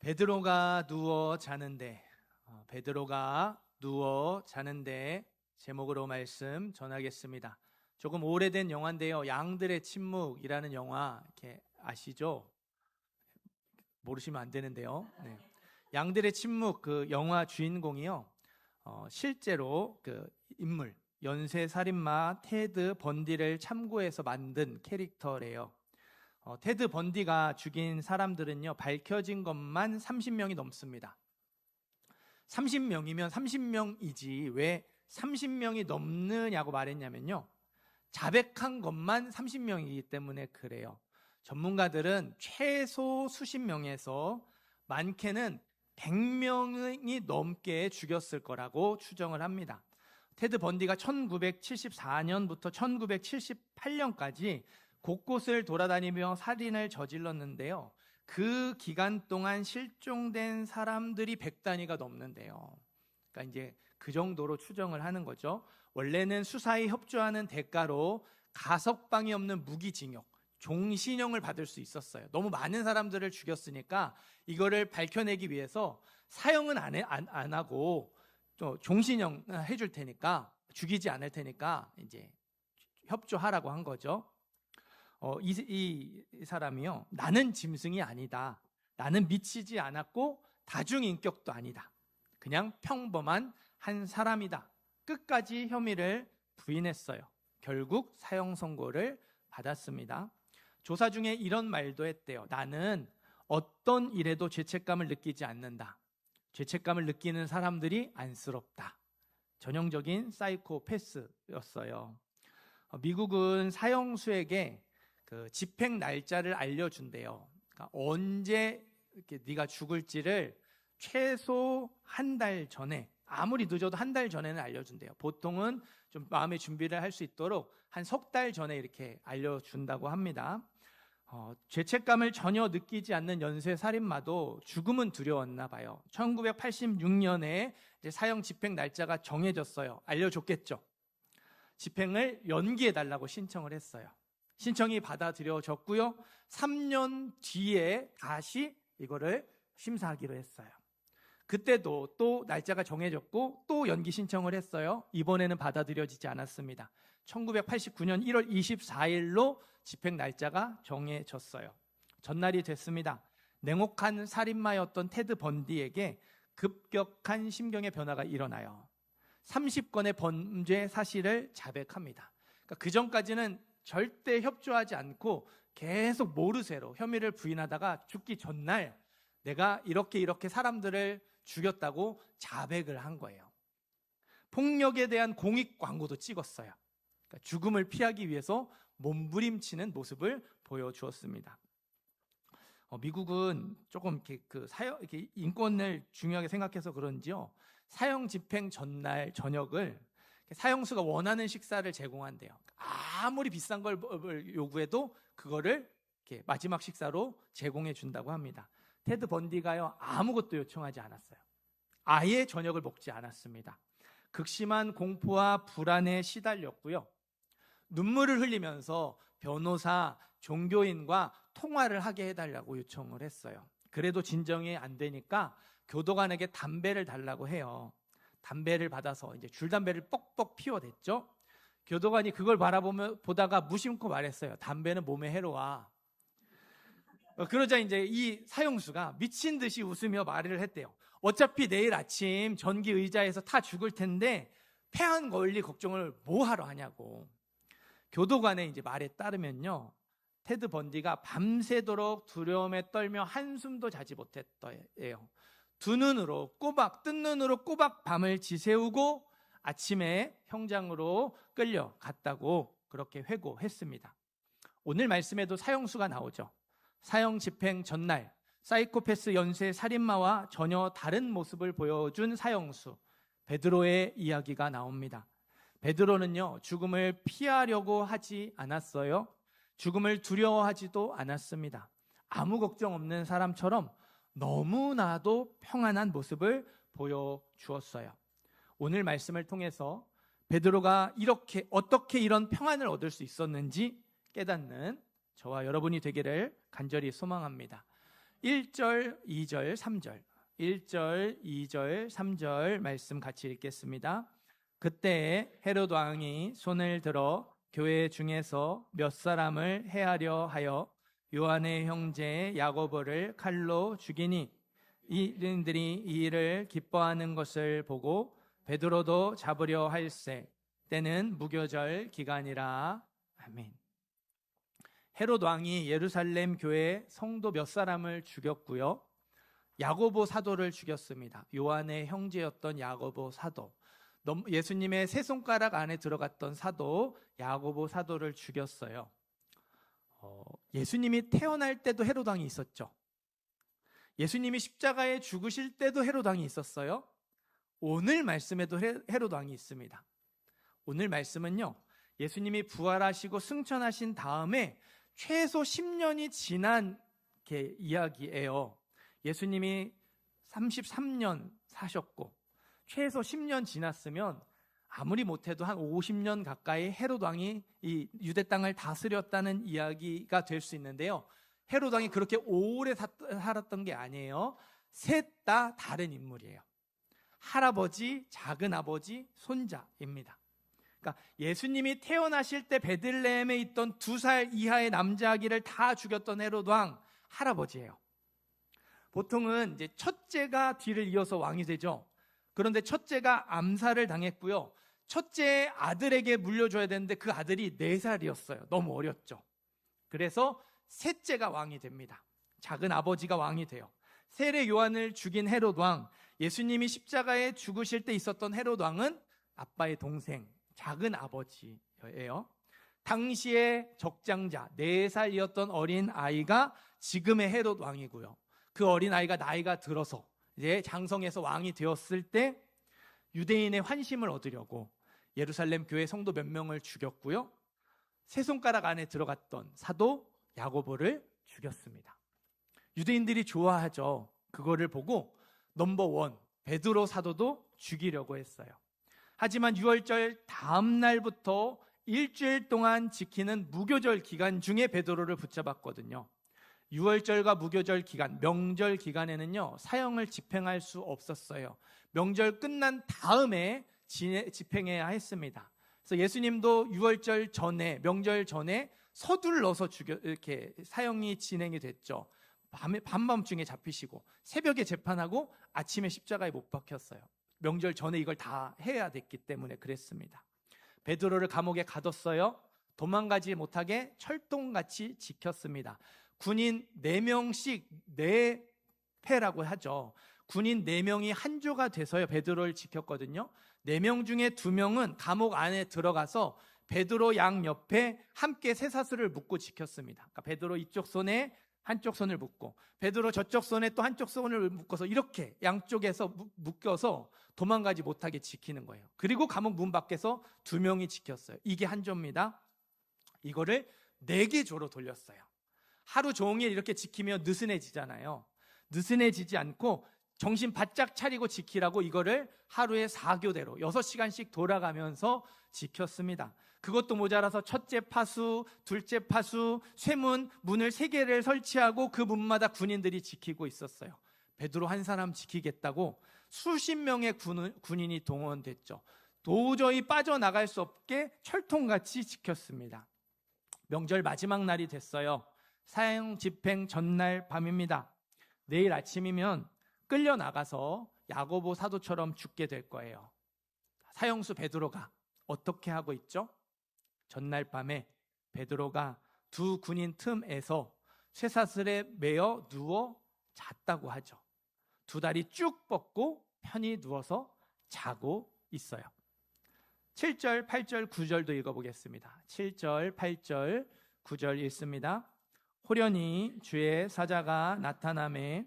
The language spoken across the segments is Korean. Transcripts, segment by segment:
베드로가 누워 자는데 베드로가 누워 자는데 제목으로 말씀 전하겠습니다. 조금 오래된 영화인데요. 양들의 침묵이라는 영화 이렇게 아시죠? 모르시면 안 되는데요. 네. 양들의 침묵 그 영화 주인공이요. 실제로 그 인물 연쇄 살인마 테드 번디를 참고해서 만든 캐릭터래요. 테드 번디가 죽인 사람들은요, 밝혀진 것만 30명이 넘습니다. 30명이면 30명이지 왜 30명이 넘느냐고 말했냐면요, 자백한 것만 30명이기 때문에 그래요. 전문가들은 최소 수십 명에서 많게는 100명이 넘게 죽였을 거라고 추정을 합니다. 테드 번디가 1974년부터 1978년까지 곳곳을 돌아다니며 살인을 저질렀는데요. 그 기간 동안 실종된 사람들이 100단위가 넘는데요. 그러니까 이제 그 정도로 추정을 하는 거죠. 원래는 수사에 협조하는 대가로 가석방이 없는 무기징역, 종신형을 받을 수 있었어요. 너무 많은 사람들을 죽였으니까 이거를 밝혀내기 위해서 사형은 안 하고 또 종신형 해줄 테니까, 죽이지 않을 테니까 이제 협조하라고 한 거죠. 이 사람이요, 나는 짐승이 아니다, 나는 미치지 않았고 다중인격도 아니다, 그냥 평범한 한 사람이다, 끝까지 혐의를 부인했어요. 결국 사형 선고를 받았습니다. 조사 중에 이런 말도 했대요. 나는 어떤 일에도 죄책감을 느끼지 않는다. 죄책감을 느끼는 사람들이 안쓰럽다. 전형적인 사이코패스였어요. 미국은 사형수에게 그 집행 날짜를 알려준대요. 그러니까 언제 이렇게 네가 죽을지를 최소 한 달 전에, 아무리 늦어도 한 달 전에는 알려준대요. 보통은 좀 마음의 준비를 할 수 있도록 한 석 달 전에 이렇게 알려준다고 합니다. 죄책감을 전혀 느끼지 않는 연쇄 살인마도 죽음은 두려웠나 봐요. 1986년에 이제 사형 집행 날짜가 정해졌어요. 알려줬겠죠. 집행을 연기해달라고 신청을 했어요. 신청이 받아들여졌고요. 3년 뒤에 다시 이거를 심사하기로 했어요. 그때도 또 날짜가 정해졌고 또 연기 신청을 했어요. 이번에는 받아들여지지 않았습니다. 1989년 1월 24일로 집행 날짜가 정해졌어요. 전날이 됐습니다. 냉혹한 살인마였던 테드 번디에게 급격한 심경의 변화가 일어나요. 30건의 범죄 사실을 자백합니다. 그러니까 그 전까지는 절대 협조하지 않고 계속 모르쇠로 혐의를 부인하다가 죽기 전날 내가 이렇게 사람들을 죽였다고 자백을 한 거예요. 폭력에 대한 공익 광고도 찍었어요. 그러니까 죽음을 피하기 위해서 몸부림치는 모습을 보여주었습니다. 미국은 조금 이렇게 인권을 중요하게 생각해서 그런지요, 사형 집행 전날 저녁을 사형수가 원하는 식사를 제공한대요. 아무리 비싼 걸 요구해도 그거를 이렇게 마지막 식사로 제공해 준다고 합니다. 테드 번디가요, 아무것도 요청하지 않았어요. 아예 저녁을 먹지 않았습니다. 극심한 공포와 불안에 시달렸고요. 눈물을 흘리면서 변호사, 종교인과 통화를 하게 해달라고 요청을 했어요. 그래도 진정이 안 되니까 교도관에게 담배를 달라고 해요. 담배를 받아서 이제 줄담배를 뻑뻑 피워댔죠. 교도관이 그걸 보다가 무심코 말했어요. 담배는 몸에 해로워. 그러자 이제 이 사형수가 미친 듯이 웃으며 말을 했대요. 어차피 내일 아침 전기 의자에서 타 죽을 텐데 폐암 걸릴 걱정을 뭐 하러 하냐고. 교도관의 이제 말에 따르면요, 테드 번디가 밤새도록 두려움에 떨며 한숨도 자지 못했대요. 뜬 눈으로 꼬박 밤을 지새우고 아침에 형장으로 끌려갔다고 그렇게 회고했습니다. 오늘 말씀에도 사형수가 나오죠. 사형 집행 전날 사이코패스 연쇄 살인마와 전혀 다른 모습을 보여준 사형수 베드로의 이야기가 나옵니다. 베드로는요, 죽음을 피하려고 하지 않았어요. 죽음을 두려워하지도 않았습니다. 아무 걱정 없는 사람처럼 너무나도 평안한 모습을 보여주었어요. 오늘 말씀을 통해서 베드로가 어떻게 이런 평안을 얻을 수 있었는지 깨닫는 저와 여러분이 되기를 간절히 소망합니다. 1절, 2절, 3절. 1절, 2절, 3절 말씀 같이 읽겠습니다. 그때 헤롯 왕이 손을 들어 교회 중에서 몇 사람을 해하려 하여 요한의 형제 야고보를 칼로 죽이니 이들이 이 일을 기뻐하는 것을 보고 베드로도 잡으려 할세. 때는 무교절 기간이라. 아멘. 헤롯 왕이 예루살렘 교회 성도 몇 사람을 죽였고요. 야고보 사도를 죽였습니다. 요한의 형제였던 야고보 사도. 예수님의 세 손가락 안에 들어갔던 사도 야고보 사도를 죽였어요. 예수님이 태어날 때도 헤롯 왕이 있었죠. 예수님이 십자가에 죽으실 때도 헤롯 왕이 있었어요. 오늘 말씀에도 헤롯 왕이 있습니다. 오늘 말씀은요, 예수님이 부활하시고 승천하신 다음에 최소 10년이 지난 이야기예요. 예수님이 33년 사셨고 최소 10년 지났으면 아무리 못해도 한 50년 가까이 헤롯 왕이 이 유대 땅을 다스렸다는 이야기가 될 수 있는데요. 헤롯 왕이 그렇게 오래 살았던 게 아니에요. 셋 다 다른 인물이에요. 할아버지, 작은아버지, 손자입니다. 그러니까 예수님이 태어나실 때 베들레헴에 있던 2살 이하의 남자아기를 다 죽였던 헤롯 왕 할아버지예요. 보통은 이제 첫째가 뒤를 이어서 왕이 되죠. 그런데 첫째가 암살을 당했고요. 첫째 아들에게 물려줘야 되는데 그 아들이 4살이었어요. 너무 어렸죠. 그래서 셋째가 왕이 됩니다. 작은 아버지가 왕이 돼요. 세례 요한을 죽인 헤롯 왕, 예수님이 십자가에 죽으실 때 있었던 헤롯 왕은 아빠의 동생, 작은 아버지예요. 당시의 적장자, 4살이었던 어린 아이가 지금의 헤롯 왕이고요. 그 어린 아이가 나이가 들어서 이제 장성해서 왕이 되었을 때 유대인의 환심을 얻으려고 예루살렘 교회 성도 몇 명을 죽였고요. 세 손가락 안에 들어갔던 사도 야고보를 죽였습니다. 유대인들이 좋아하죠. 그거를 보고 넘버원 베드로 사도도 죽이려고 했어요. 하지만 유월절 다음 날부터 일주일 동안 지키는 무교절 기간 중에 베드로를 붙잡았거든요. 유월절과 무교절 기간, 명절 기간에는요, 사형을 집행할 수 없었어요. 명절 끝난 다음에 집행해야 했습니다. 그래서 예수님도 유월절 전에, 명절 전에 서둘러서 이렇게 사형이 진행이 됐죠. 밤밤중에 잡히시고 새벽에 재판하고 아침에 십자가에 못 박혔어요. 명절 전에 이걸 다 해야 됐기 때문에 그랬습니다. 베드로를 감옥에 가뒀어요. 도망가지 못하게 철통같이 지켰습니다. 군인 4명씩 4패라고 하죠. 군인 4명이 한 조가 돼서요 베드로를 지켰거든요. 4명 중에 2명은 감옥 안에 들어가서 베드로 양 옆에 함께 쇠사슬을 묶고 지켰습니다. 그러니까 베드로 이쪽 손에 한쪽 손을 묶고 베드로 저쪽 손에 또 한쪽 손을 묶어서 이렇게 양쪽에서 묶여서 도망가지 못하게 지키는 거예요. 그리고 감옥 문 밖에서 2명이 지켰어요. 이게 한 조입니다. 이거를 4개 조로 돌렸어요. 하루 종일 이렇게 지키면 느슨해지잖아요. 느슨해지지 않고 정신 바짝 차리고 지키라고 이거를 하루에 4교대로 6시간씩 돌아가면서 지켰습니다. 그것도 모자라서 첫째 파수, 둘째 파수, 쇠문, 문을 3개를 설치하고 그 문마다 군인들이 지키고 있었어요. 베드로 한 사람 지키겠다고 수십 명의 군인이 동원됐죠. 도저히 빠져나갈 수 없게 철통같이 지켰습니다. 명절 마지막 날이 됐어요. 사형 집행 전날 밤입니다. 내일 아침이면 끌려나가서 야고보 사도처럼 죽게 될 거예요. 사형수 베드로가 어떻게 하고 있죠? 전날 밤에 베드로가 2 군인 틈에서 쇠사슬에 매어 누워 잤다고 하죠. 2 다리 쭉 뻗고 편히 누워서 자고 있어요. 7절, 8절, 9절도 읽어보겠습니다. 7절, 8절, 9절 읽습니다. 호련히 주의 사자가 나타나매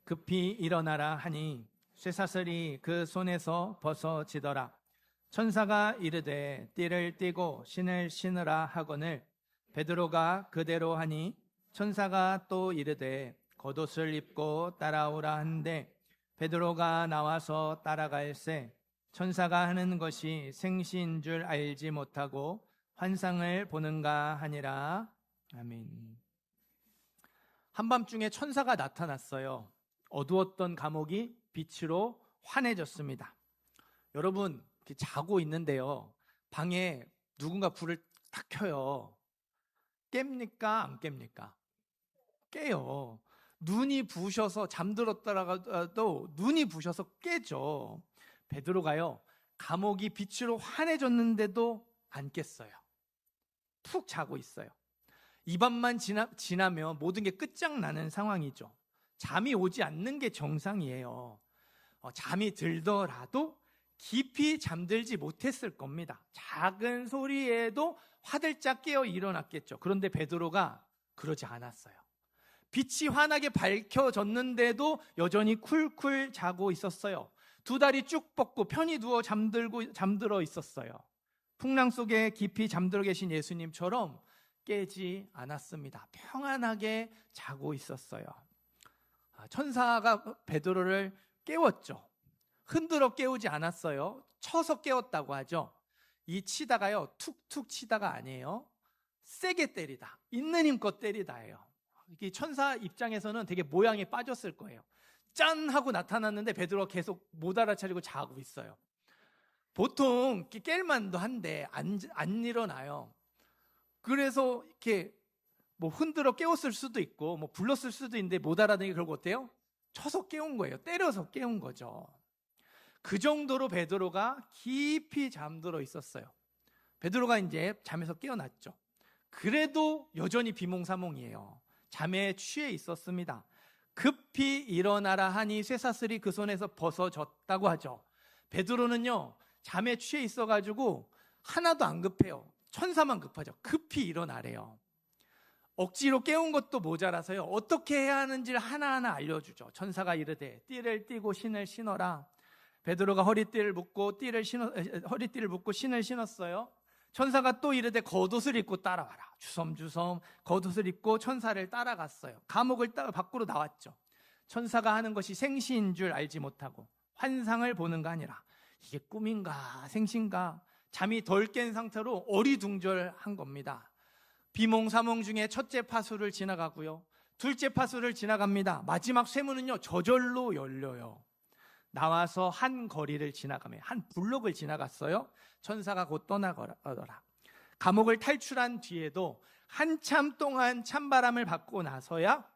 급히 일어나라 하니 쇠사슬이 그 손에서 벗어지더라. 천사가 이르되 띠를 띠고 신을 신으라 하거늘 베드로가 그대로 하니 천사가 또 이르되 겉옷을 입고 따라오라 한데 베드로가 나와서 따라갈새 천사가 하는 것이 생시인 줄 알지 못하고 환상을 보는가 하니라. 아멘. 한밤중에 천사가 나타났어요. 어두웠던 감옥이 빛으로 환해졌습니다. 여러분, 이렇게 자고 있는데요, 방에 누군가 불을 딱 켜요. 깹니까? 안 깹니까? 깨요. 눈이 부셔서 잠들었다가도 눈이 부셔서 깨죠. 베드로가요, 감옥이 빛으로 환해졌는데도 안 깼어요. 푹 자고 있어요. 이 밤만 지나면 모든 게 끝장나는 상황이죠. 잠이 오지 않는 게 정상이에요. 잠이 들더라도 깊이 잠들지 못했을 겁니다. 작은 소리에도 화들짝 깨어 일어났겠죠. 그런데 베드로가 그러지 않았어요. 빛이 환하게 밝혀졌는데도 여전히 쿨쿨 자고 있었어요. 두 다리 쭉 뻗고 편히 누워 잠들어 있었어요. 풍랑 속에 깊이 잠들어 계신 예수님처럼 깨지 않았습니다. 평안하게 자고 있었어요. 천사가 베드로를 깨웠죠. 흔들어 깨우지 않았어요. 쳐서 깨웠다고 하죠. 이 치다가요, 툭툭 치다가 아니에요. 세게 때리다, 있는 힘껏 때리다예요. 이 천사 입장에서는 되게 모양이 빠졌을 거예요. 짠 하고 나타났는데 베드로가 계속 못 알아차리고 자고 있어요. 보통 깰만도 한데 안 일어나요. 그래서 이렇게 뭐 흔들어 깨웠을 수도 있고 뭐 불렀을 수도 있는데 못 알아듣니 결국 어때요? 쳐서 깨운 거예요. 때려서 깨운 거죠. 그 정도로 베드로가 깊이 잠들어 있었어요. 베드로가 이제 잠에서 깨어났죠. 그래도 여전히 비몽사몽이에요. 잠에 취해 있었습니다. 급히 일어나라 하니 쇠사슬이 그 손에서 벗어졌다고 하죠. 베드로는요, 잠에 취해 있어가지고 하나도 안 급해요. 천사만 급하죠. 급히 일어나래요. 억지로 깨운 것도 모자라서요, 어떻게 해야 하는지를 하나하나 알려주죠. 천사가 이르되 띠를 띠고 신을 신어라. 베드로가 허리띠를 묶고 신을 신었어요. 천사가 또 이르되 겉옷을 입고 따라와라. 주섬주섬 겉옷을 입고 천사를 따라갔어요. 감옥을 밖으로 나왔죠. 천사가 하는 것이 생시인 줄 알지 못하고 환상을 보는가 아니라 이게 꿈인가 생시인가 잠이 덜 깬 상태로 어리둥절한 겁니다. 비몽사몽 중에 첫째 파수를 지나가고요, 둘째 파수를 지나갑니다. 마지막 쇠문은요, 저절로 열려요. 나와서 한 거리를 지나가며 한 블록을 지나갔어요. 천사가 곧 떠나더라. 감옥을 탈출한 뒤에도 한참 동안 찬바람을 받고 나서야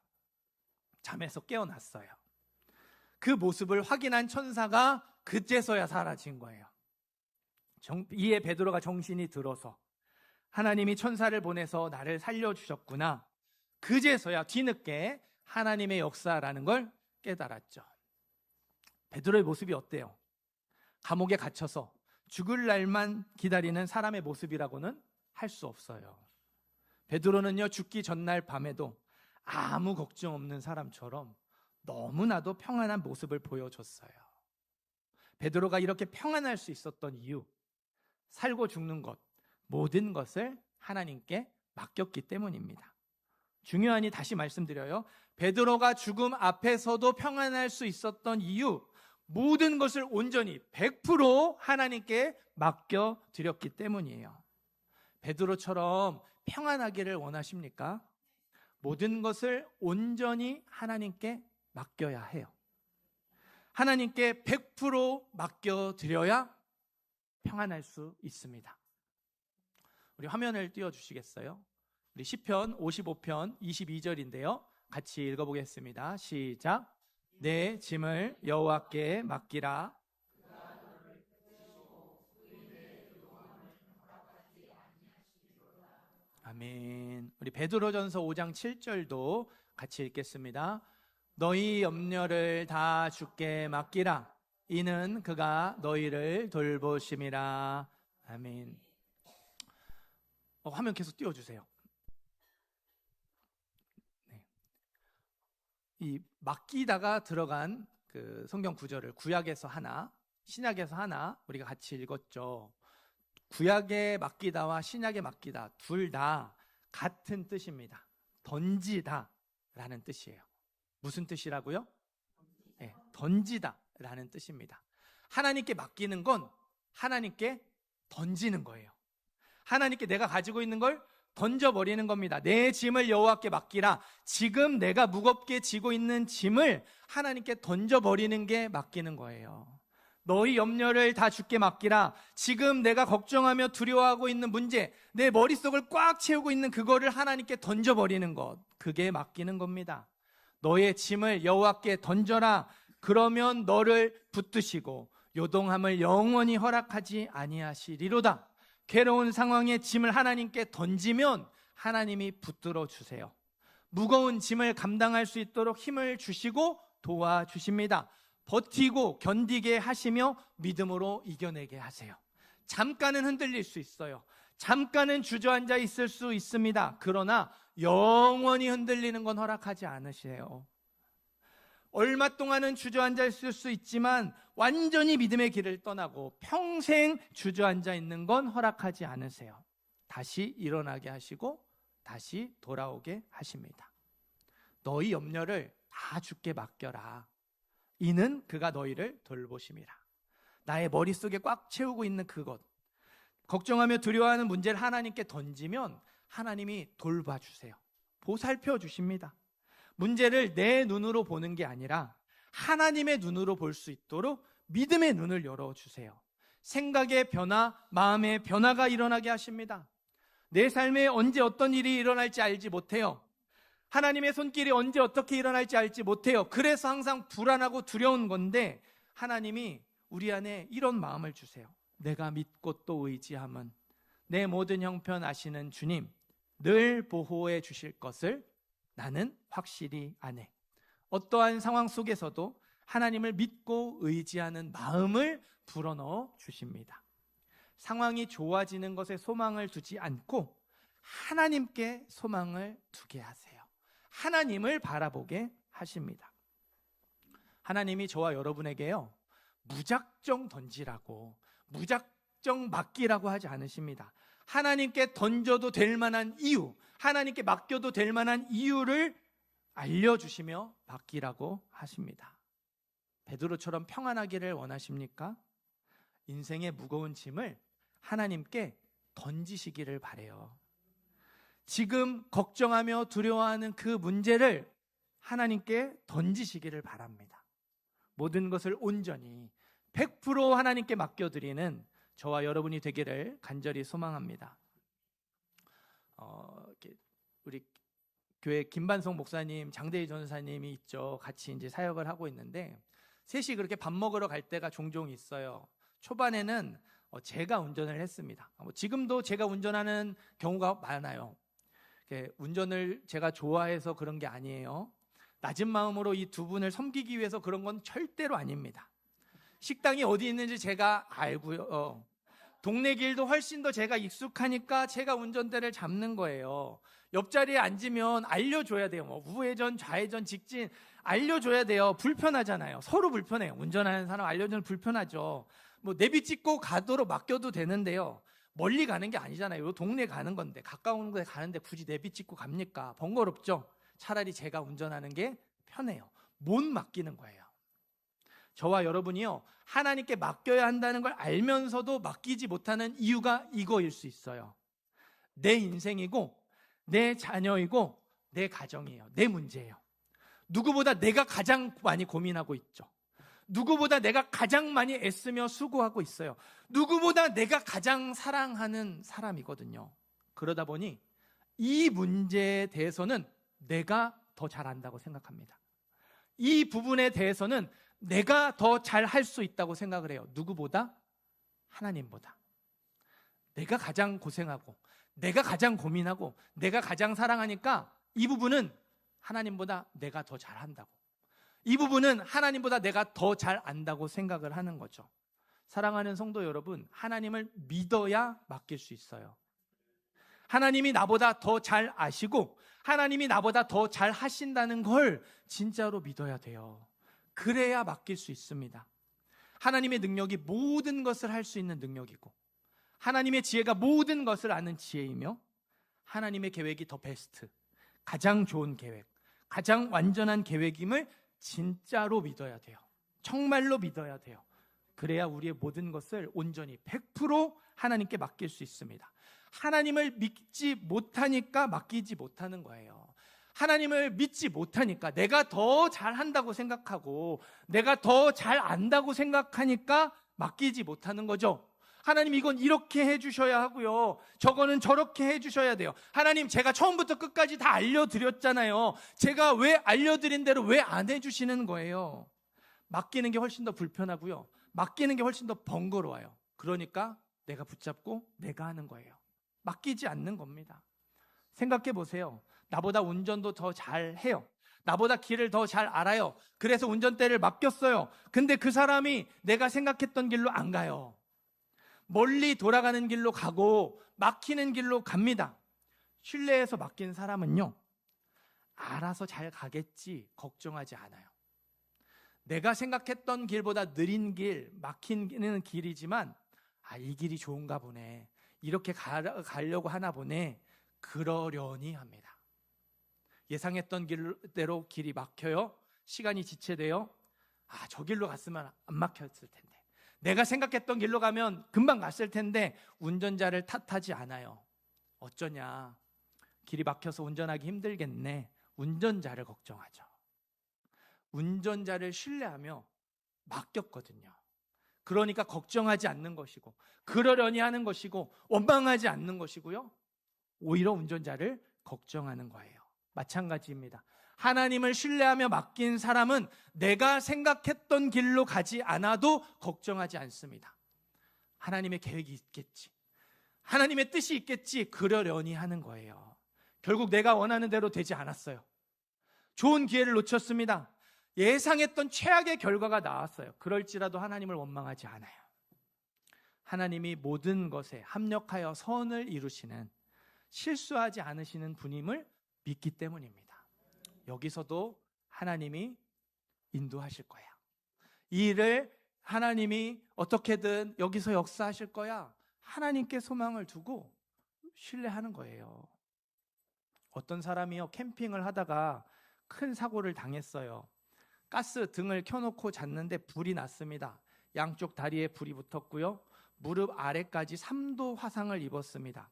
잠에서 깨어났어요. 그 모습을 확인한 천사가 그제서야 사라진 거예요. 이에 베드로가 정신이 들어서 하나님이 천사를 보내서 나를 살려주셨구나, 그제서야 뒤늦게 하나님의 역사라는 걸 깨달았죠. 베드로의 모습이 어때요? 감옥에 갇혀서 죽을 날만 기다리는 사람의 모습이라고는 할 수 없어요. 베드로는요, 죽기 전날 밤에도 아무 걱정 없는 사람처럼 너무나도 평안한 모습을 보여줬어요. 베드로가 이렇게 평안할 수 있었던 이유, 살고 죽는 것, 모든 것을 하나님께 맡겼기 때문입니다. 중요하니 다시 말씀드려요. 베드로가 죽음 앞에서도 평안할 수 있었던 이유, 모든 것을 온전히 100% 하나님께 맡겨드렸기 때문이에요. 베드로처럼 평안하기를 원하십니까? 모든 것을 온전히 하나님께 맡겨야 해요. 하나님께 100% 맡겨드려야 평안할 수 있습니다. 우리 화면을 띄워주시겠어요? 우리 시편 55편 22절인데요. 같이 읽어보겠습니다. 시작. 내 짐을 여호와께 맡기라. 아멘. 우리 베드로전서 5장 7절도 같이 읽겠습니다. 너희 염려를 다 주께 맡기라. 이는 그가 너희를 돌보심이라. 아멘. 화면 계속 띄워주세요. 네. 이 맡기다가 들어간 그 성경 구절을 구약에서 하나, 신약에서 하나 우리가 같이 읽었죠. 구약에 맡기다와 신약에 맡기다 둘 다 같은 뜻입니다. 던지다 라는 뜻이에요. 무슨 뜻이라고요? 네, 던지다 라는 뜻입니다. 하나님께 맡기는 건 하나님께 던지는 거예요. 하나님께 내가 가지고 있는 걸 던져버리는 겁니다. 내 짐을 여호와께 맡기라. 지금 내가 무겁게 지고 있는 짐을 하나님께 던져버리는 게 맡기는 거예요. 너희 염려를 다 주께 맡기라. 지금 내가 걱정하며 두려워하고 있는 문제, 내 머릿속을 꽉 채우고 있는 그거를 하나님께 던져버리는 것, 그게 맡기는 겁니다. 너의 짐을 여호와께 던져라. 그러면 너를 붙드시고 요동함을 영원히 허락하지 아니하시리로다. 괴로운 상황의 짐을 하나님께 던지면 하나님이 붙들어 주세요. 무거운 짐을 감당할 수 있도록 힘을 주시고 도와주십니다. 버티고 견디게 하시며 믿음으로 이겨내게 하세요. 잠깐은 흔들릴 수 있어요. 잠깐은 주저앉아 있을 수 있습니다. 그러나 영원히 흔들리는 건 허락하지 않으세요. 얼마 동안은 주저앉아 있을 수 있지만 완전히 믿음의 길을 떠나고 평생 주저앉아 있는 건 허락하지 않으세요. 다시 일어나게 하시고 다시 돌아오게 하십니다. 너희 염려를 다 주께 맡겨라. 이는 그가 너희를 돌보심이라. 나의 머릿속에 꽉 채우고 있는 그것, 걱정하며 두려워하는 문제를 하나님께 던지면 하나님이 돌봐주세요. 보살펴 주십니다. 문제를 내 눈으로 보는 게 아니라 하나님의 눈으로 볼 수 있도록 믿음의 눈을 열어주세요. 생각의 변화, 마음의 변화가 일어나게 하십니다. 내 삶에 언제 어떤 일이 일어날지 알지 못해요. 하나님의 손길이 언제 어떻게 일어날지 알지 못해요. 그래서 항상 불안하고 두려운 건데 하나님이 우리 안에 이런 마음을 주세요. 내가 믿고 또 의지함은 내 모든 형편 아시는 주님 늘 보호해 주실 것을 나는 확실히 아네. 어떠한 상황 속에서도 하나님을 믿고 의지하는 마음을 불어넣어 주십니다. 상황이 좋아지는 것에 소망을 두지 않고 하나님께 소망을 두게 하세요. 하나님을 바라보게 하십니다. 하나님이 저와 여러분에게요, 무작정 던지라고, 무작정 맡기라고 하지 않으십니다. 하나님께 던져도 될 만한 이유, 하나님께 맡겨도 될 만한 이유를 알려주시며 맡기라고 하십니다. 베드로처럼 평안하기를 원하십니까? 인생의 무거운 짐을 하나님께 던지시기를 바래요. 지금 걱정하며 두려워하는 그 문제를 하나님께 던지시기를 바랍니다. 모든 것을 온전히 100% 하나님께 맡겨드리는 저와 여러분이 되기를 간절히 소망합니다. 우리 교회 김반성 목사님, 장대희 전사님이 있죠. 같이 이제 사역을 하고 있는데 셋이 그렇게 밥 먹으러 갈 때가 종종 있어요. 초반에는 제가 운전을 했습니다. 지금도 제가 운전하는 경우가 많아요. 운전을 제가 좋아해서 그런 게 아니에요. 낮은 마음으로 이 두 분을 섬기기 위해서 그런 건 절대로 아닙니다. 식당이 어디 있는지 제가 알고요. 동네 길도 훨씬 더 제가 익숙하니까 제가 운전대를 잡는 거예요. 옆자리에 앉으면 알려줘야 돼요. 뭐 우회전, 좌회전, 직진 알려줘야 돼요. 불편하잖아요. 서로 불편해요. 운전하는 사람 알려주면 불편하죠. 뭐 내비 찍고 가도록 맡겨도 되는데요. 멀리 가는 게 아니잖아요. 동네 가는 건데 가까운 곳에 가는데 굳이 내비 찍고 갑니까? 번거롭죠. 차라리 제가 운전하는 게 편해요. 못 맡기는 거예요. 저와 여러분이요, 하나님께 맡겨야 한다는 걸 알면서도 맡기지 못하는 이유가 이거일 수 있어요. 내 인생이고 내 자녀이고 내 가정이에요. 내 문제예요. 누구보다 내가 가장 많이 고민하고 있죠. 누구보다 내가 가장 많이 애쓰며 수고하고 있어요. 누구보다 내가 가장 사랑하는 사람이거든요. 그러다 보니 이 문제에 대해서는 내가 더 잘 안다고 생각합니다. 이 부분에 대해서는 내가 더 잘 할 수 있다고 생각을 해요. 누구보다? 하나님보다. 내가 가장 고생하고 내가 가장 고민하고 내가 가장 사랑하니까 이 부분은 하나님보다 내가 더 잘한다고, 이 부분은 하나님보다 내가 더 잘 안다고 생각을 하는 거죠. 사랑하는 성도 여러분, 하나님을 믿어야 맡길 수 있어요. 하나님이 나보다 더 잘 아시고 하나님이 나보다 더 잘 하신다는 걸 진짜로 믿어야 돼요. 그래야 맡길 수 있습니다. 하나님의 능력이 모든 것을 할 수 있는 능력이고 하나님의 지혜가 모든 것을 아는 지혜이며 하나님의 계획이 더 베스트, 가장 좋은 계획, 가장 완전한 계획임을 진짜로 믿어야 돼요. 정말로 믿어야 돼요. 그래야 우리의 모든 것을 온전히 100% 하나님께 맡길 수 있습니다. 하나님을 믿지 못하니까 맡기지 못하는 거예요. 하나님을 믿지 못하니까, 내가 더 잘한다고 생각하고 내가 더 잘 안다고 생각하니까 맡기지 못하는 거죠. 하나님, 이건 이렇게 해주셔야 하고요, 저거는 저렇게 해주셔야 돼요. 하나님, 제가 처음부터 끝까지 다 알려드렸잖아요. 제가 왜 알려드린 대로 왜 안 해주시는 거예요? 맡기는 게 훨씬 더 불편하고요, 맡기는 게 훨씬 더 번거로워요. 그러니까 내가 붙잡고 내가 하는 거예요. 맡기지 않는 겁니다. 생각해 보세요. 나보다 운전도 더 잘해요. 나보다 길을 더 잘 알아요. 그래서 운전대를 맡겼어요. 근데 그 사람이 내가 생각했던 길로 안 가요. 멀리 돌아가는 길로 가고 막히는 길로 갑니다. 신뢰해서 맡긴 사람은요, 알아서 잘 가겠지 걱정하지 않아요. 내가 생각했던 길보다 느린 길, 막히는 길이지만 이 길이 좋은가 보네, 이렇게 가려고 하나 보네, 그러려니 합니다. 예상했던 길대로 길이 막혀요. 시간이 지체돼요. 저 길로 갔으면 안 막혔을 텐데, 내가 생각했던 길로 가면 금방 갔을 텐데, 운전자를 탓하지 않아요. 어쩌냐, 길이 막혀서 운전하기 힘들겠네, 운전자를 걱정하죠. 운전자를 신뢰하며 맡겼거든요. 그러니까 걱정하지 않는 것이고, 그러려니 하는 것이고, 원망하지 않는 것이고요, 오히려 운전자를 걱정하는 거예요. 마찬가지입니다. 하나님을 신뢰하며 맡긴 사람은 내가 생각했던 길로 가지 않아도 걱정하지 않습니다. 하나님의 계획이 있겠지, 하나님의 뜻이 있겠지, 그러려니 하는 거예요. 결국 내가 원하는 대로 되지 않았어요. 좋은 기회를 놓쳤습니다. 예상했던 최악의 결과가 나왔어요. 그럴지라도 하나님을 원망하지 않아요. 하나님이 모든 것에 합력하여 선을 이루시는, 실수하지 않으시는 분임을 믿기 때문입니다. 여기서도 하나님이 인도하실 거야, 이 일을 하나님이 어떻게든 여기서 역사하실 거야, 하나님께 소망을 두고 신뢰하는 거예요. 어떤 사람이요, 캠핑을 하다가 큰 사고를 당했어요. 가스 등을 켜놓고 잤는데 불이 났습니다. 양쪽 다리에 불이 붙었고요, 무릎 아래까지 3도 화상을 입었습니다.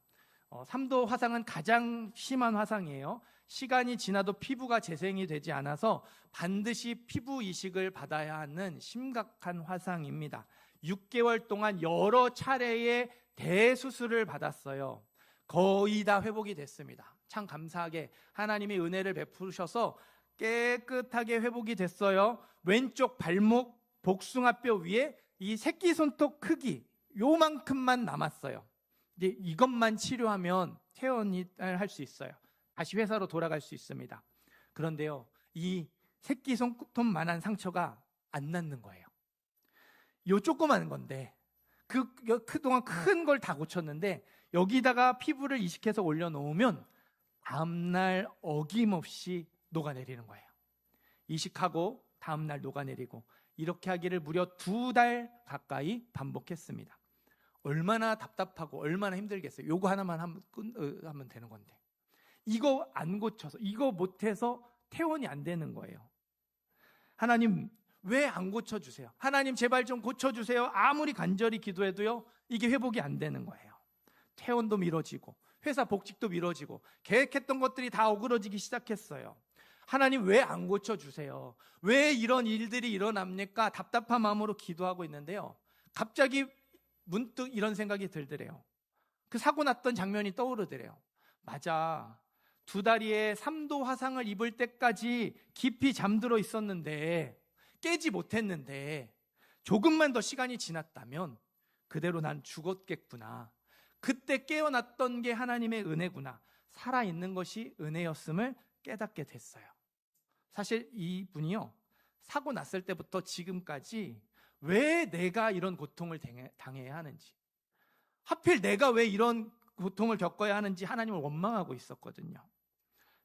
3도 화상은 가장 심한 화상이에요. 시간이 지나도 피부가 재생이 되지 않아서 반드시 피부 이식을 받아야 하는 심각한 화상입니다. 6개월 동안 여러 차례의 대수술을 받았어요. 거의 다 회복이 됐습니다. 참 감사하게 하나님이 은혜를 베푸셔서 깨끗하게 회복이 됐어요. 왼쪽 발목 복숭아뼈 위에 이 새끼손톱 크기 요만큼만 남았어요. 이제 이것만 치료하면 퇴원을 할 수 있어요. 다시 회사로 돌아갈 수 있습니다. 그런데요, 이 새끼손톱만한 상처가 안 낫는 거예요. 요 조그만 건데, 그동안 큰 걸 다 고쳤는데 여기다가 피부를 이식해서 올려놓으면 다음날 어김없이 녹아내리는 거예요. 이식하고 다음날 녹아내리고, 이렇게 하기를 무려 2달 가까이 반복했습니다. 얼마나 답답하고 얼마나 힘들겠어요. 요거 하나만 하면 되는 건데, 이거 안 고쳐서, 이거 못해서 퇴원이 안 되는 거예요. 하나님, 왜 안 고쳐주세요? 하나님, 제발 좀 고쳐주세요. 아무리 간절히 기도해도요, 이게 회복이 안 되는 거예요. 퇴원도 미뤄지고 회사 복직도 미뤄지고 계획했던 것들이 다 어그러지기 시작했어요. 하나님, 왜 안 고쳐주세요? 왜 이런 일들이 일어납니까? 답답한 마음으로 기도하고 있는데요, 갑자기 문득 이런 생각이 들더래요. 그 사고 났던 장면이 떠오르더래요. 맞아, 2다리에 3도 화상을 입을 때까지 깊이 잠들어 있었는데, 깨지 못했는데, 조금만 더 시간이 지났다면 그대로 난 죽었겠구나. 그때 깨어났던 게 하나님의 은혜구나. 살아있는 것이 은혜였음을 깨닫게 됐어요. 사실 이분이요, 사고 났을 때부터 지금까지 왜 내가 이런 고통을 당해야 하는지, 하필 내가 왜 이런 고통을 겪어야 하는지 하나님을 원망하고 있었거든요.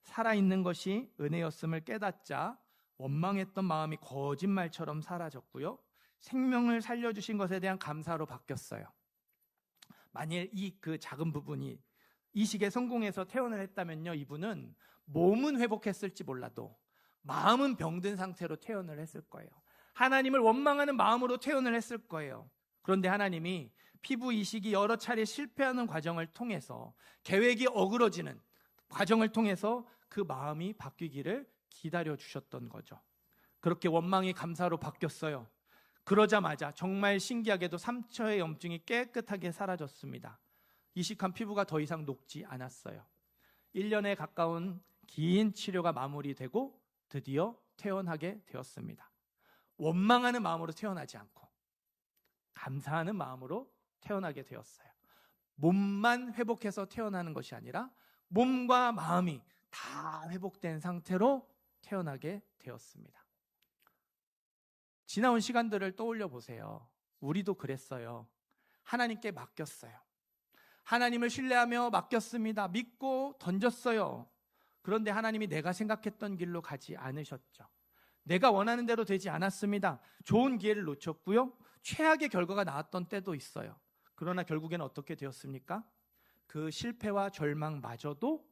살아있는 것이 은혜였음을 깨닫자 원망했던 마음이 거짓말처럼 사라졌고요, 생명을 살려주신 것에 대한 감사로 바뀌었어요. 만일 그 작은 부분이 이식에 성공해서 퇴원을 했다면요, 이분은 몸은 회복했을지 몰라도 마음은 병든 상태로 퇴원을 했을 거예요. 하나님을 원망하는 마음으로 퇴원을 했을 거예요. 그런데 하나님이 피부 이식이 여러 차례 실패하는 과정을 통해서, 계획이 어그러지는 과정을 통해서 그 마음이 바뀌기를 기다려 주셨던 거죠. 그렇게 원망이 감사로 바뀌었어요. 그러자마자 정말 신기하게도 상처의 염증이 깨끗하게 사라졌습니다. 이식한 피부가 더 이상 녹지 않았어요. 1년에 가까운 긴 치료가 마무리되고 드디어 퇴원하게 되었습니다. 원망하는 마음으로 퇴원하지 않고 감사하는 마음으로 퇴원하게 되었어요. 몸만 회복해서 퇴원하는 것이 아니라 몸과 마음이 다 회복된 상태로 태어나게 되었습니다. 지나온 시간들을 떠올려 보세요. 우리도 그랬어요. 하나님께 맡겼어요. 하나님을 신뢰하며 맡겼습니다. 믿고 던졌어요. 그런데 하나님이 내가 생각했던 길로 가지 않으셨죠. 내가 원하는 대로 되지 않았습니다. 좋은 기회를 놓쳤고요. 최악의 결과가 나왔던 때도 있어요. 그러나 결국에는 어떻게 되었습니까? 그 실패와 절망마저도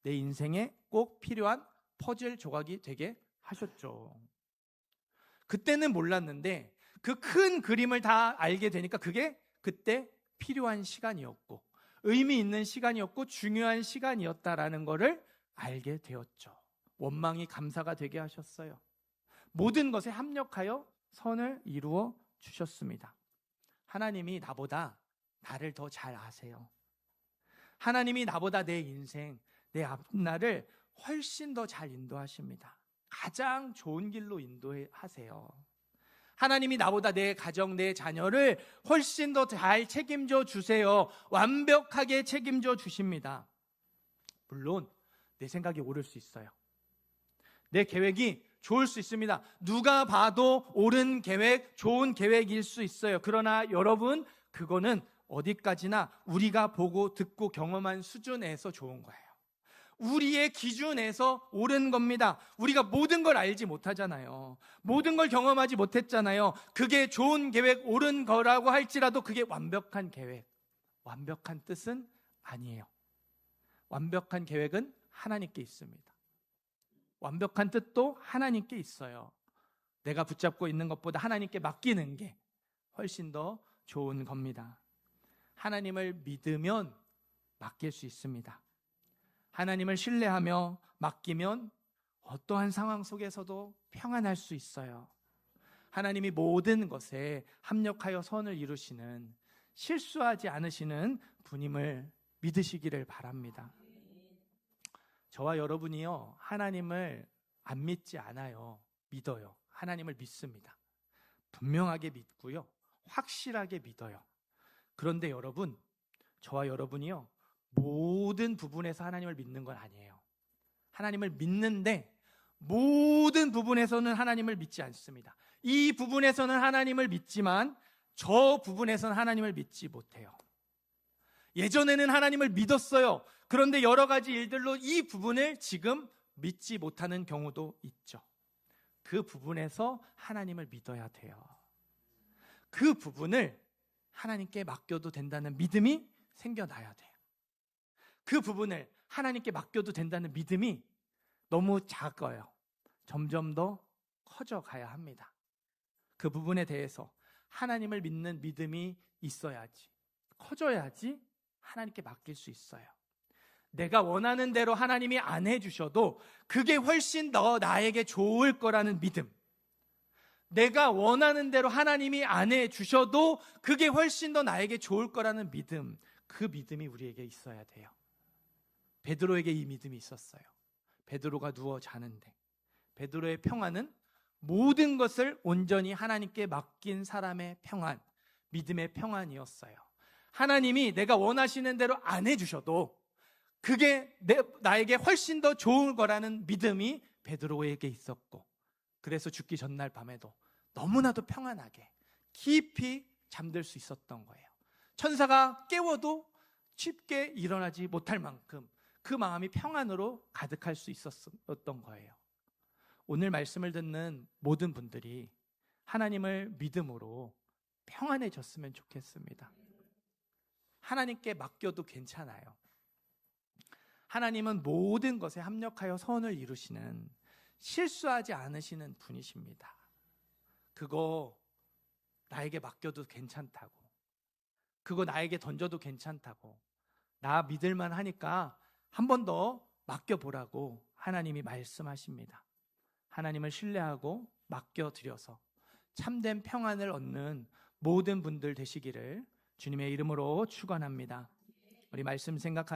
내 인생에 꼭 필요한 퍼즐 조각이 되게 하셨죠. 그때는 몰랐는데 그 큰 그림을 다 알게 되니까 그게 그때 필요한 시간이었고 의미 있는 시간이었고 중요한 시간이었다라는 것을 알게 되었죠. 원망이 감사가 되게 하셨어요. 모든 것에 합력하여 선을 이루어 주셨습니다. 하나님이 나보다 나를 더 잘 아세요. 하나님이 나보다 내 인생, 내 앞날을 훨씬 더 잘 인도하십니다. 가장 좋은 길로 인도하세요. 하나님이 나보다 내 가정, 내 자녀를 훨씬 더 잘 책임져 주세요. 완벽하게 책임져 주십니다. 물론 내 생각이 옳을 수 있어요. 내 계획이 좋을 수 있습니다. 누가 봐도 옳은 계획, 좋은 계획일 수 있어요. 그러나 여러분, 그거는 어디까지나 우리가 보고 듣고 경험한 수준에서 좋은 거예요. 우리의 기준에서 옳은 겁니다. 우리가 모든 걸 알지 못하잖아요. 모든 걸 경험하지 못했잖아요. 그게 좋은 계획, 옳은 거라고 할지라도 그게 완벽한 계획, 완벽한 뜻은 아니에요. 완벽한 계획은 하나님께 있습니다. 완벽한 뜻도 하나님께 있어요. 내가 붙잡고 있는 것보다 하나님께 맡기는 게 훨씬 더 좋은 겁니다. 하나님을 믿으면 맡길 수 있습니다. 하나님을 신뢰하며 맡기면 어떠한 상황 속에서도 평안할 수 있어요. 하나님이 모든 것에 합력하여 선을 이루시는, 실수하지 않으시는 분임을 믿으시기를 바랍니다. 저와 여러분이요, 하나님을 안 믿지 않아요. 믿어요. 하나님을 믿습니다. 분명하게 믿고요, 확실하게 믿어요. 그런데 여러분, 저와 여러분이요, 모든 부분에서 하나님을 믿는 건 아니에요. 하나님을 믿는데 모든 부분에서는 하나님을 믿지 않습니다. 이 부분에서는 하나님을 믿지만 저 부분에서는 하나님을 믿지 못해요. 예전에는 하나님을 믿었어요. 그런데 여러 가지 일들로 이 부분을 지금 믿지 못하는 경우도 있죠. 그 부분에서 하나님을 믿어야 돼요. 그 부분을 하나님께 맡겨도 된다는 믿음이 생겨나야 돼요. 그 부분을 하나님께 맡겨도 된다는 믿음이 너무 작아요. 점점 더 커져가야 합니다. 그 부분에 대해서 하나님을 믿는 믿음이 있어야지, 커져야지 하나님께 맡길 수 있어요. 내가 원하는 대로 하나님이 안 해주셔도 그게 훨씬 더 나에게 좋을 거라는 믿음, 내가 원하는 대로 하나님이 안 해주셔도 그게 훨씬 더 나에게 좋을 거라는 믿음, 그 믿음이 우리에게 있어야 돼요. 베드로에게 이 믿음이 있었어요. 베드로가 누워 자는데 베드로의 평안은 모든 것을 온전히 하나님께 맡긴 사람의 평안, 믿음의 평안이었어요. 하나님이 내가 원하시는 대로 안 해주셔도 그게 나에게 훨씬 더 좋은 거라는 믿음이 베드로에게 있었고, 그래서 죽기 전날 밤에도 너무나도 평안하게 깊이 잠들 수 있었던 거예요. 천사가 깨워도 쉽게 일어나지 못할 만큼 그 마음이 평안으로 가득할 수 있었던 거예요. 오늘 말씀을 듣는 모든 분들이 하나님을 믿음으로 평안해졌으면 좋겠습니다. 하나님께 맡겨도 괜찮아요. 하나님은 모든 것에 합력하여 선을 이루시는, 실수하지 않으시는 분이십니다. 그거 나에게 맡겨도 괜찮다고, 그거 나에게 던져도 괜찮다고, 나 믿을만 하니까 한 번 더 맡겨보라고 하나님이 말씀하십니다. 하나님을 신뢰하고 맡겨드려서 참된 평안을 얻는 모든 분들 되시기를 주님의 이름으로 축원합니다. 우리 말씀 생각하면서